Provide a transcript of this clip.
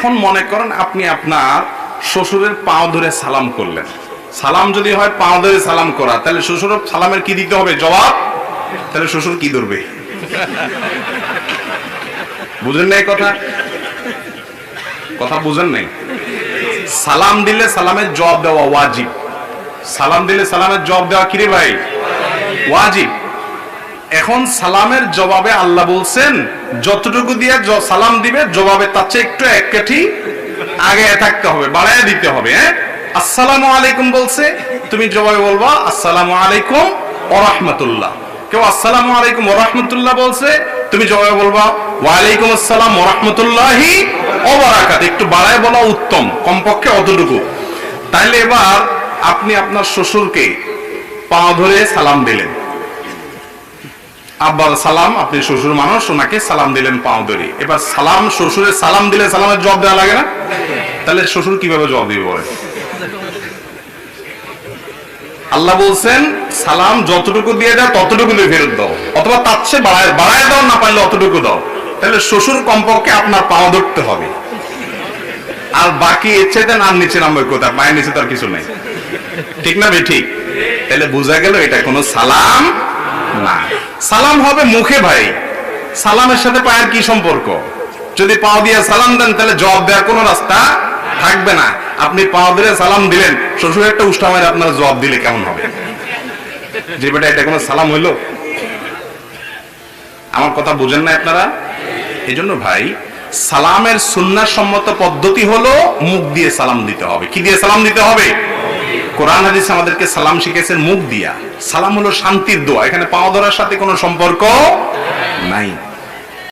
এখন মনে করেন আপনি আপনার শ্বশুরের পাও ধরে সালাম করলেন। সালাম যদি হয় পাও ধরে সালাম করা, তাহলে শ্বশুর সালামের কি দিতে হবে? জবাব। তাহলে শ্বশুর কি ধরবে? বুঝেন নাই কথা? কথা বুঝেন নাই? সালাম দিলে সালামের জবাব দেওয়া ওয়াজিব। সালাম দিলে সালামের জবাব দেওয়া কি রে ভাই? ওয়াজিব। এখন সালামের জবাবে আল্লাহ বলছেন যতটুকু দিয়ে সালাম দিবে জবাবে তার চেয়ে একটু এক কাঠি আগে থাকতে হবে, বাড়ায় দিতে হবে। হ্যাঁ, আসসালামু আলাইকুম বলছে, তুমি জবাবে বলবা আসসালামু আলাইকুম ওয়া রাহমাতুল্লাহ। কেউ আসসালামু আলাইকুম ওয়া রাহমাতুল্লাহ বলছে, তুমি জবাবে বলবা ওয়া আলাইকুম আসসালাম ওয়া রাহমাতুল্লাহি ওয়া বারাকাতুহু। একটু বাড়ায় বলা উত্তম, কমপক্ষে অতটুকু। তাইলে এবার আপনি আপনার শ্বশুরকে পা ধরে সালাম দিলেন। আব্বার সালাম, আপনি শ্বশুর মানুষ, ওনাকে সালাম দিলেন পাও ধরে। এবার সালাম, শ্বশুরের সালাম দিলে সালামের জবাব দেওয়া লাগে না? তাহলে শ্বশুর কিভাবে জবাব দিবে বলেন? আল্লাহ বলছেন সালাম যতটুকু দিয়ে দাও ততটুকু দিয়ে ফেরত দাও, অথবা তার চেয়ে বাড়ায় দাও, না পারলে অতটুকু দাও। তাহলে শ্বশুর কমপক্ষে আপনার পাও ধরতে হবে, আর বাকি এর চাইতে আর নিচে নামবে কোথায়? পায়ের নিচে তার কিছু নেই, ঠিক না ভাই? ঠিক। তাহলে বোঝা গেল এটা কোনো সালাম না। সালাম হবে মুখে ভাই, সালামের সাথে পায়ের কি সম্পর্ক? যদি পাও দিয়ে সালাম দেন তাহলে জবাব দেওয়ার কোনো রাস্তা থাকবে না। আপনি পাও ধরে সালাম দিলেন, শ্বশুর একটা উষ্টা মারে আপনার জবাব দিলে কেমন হবে? যে বেটা এটা কোনো সালাম হইলো? আমার কথা বুঝেন না আপনারা? এই জন্য ভাই সালামের সুন্নাহ সম্মত পদ্ধতি হলো মুখ দিয়ে সালাম দিতে হবে। কি দিয়ে সালাম দিতে হবে? কোরআন হাদিস আমাদেরকে সালাম শিখেছেন মুখ দিয়া। সালাম হলো শান্তির দোয়া, এখানে পাও ধরার সাথে কোনো সম্পর্ক নাই।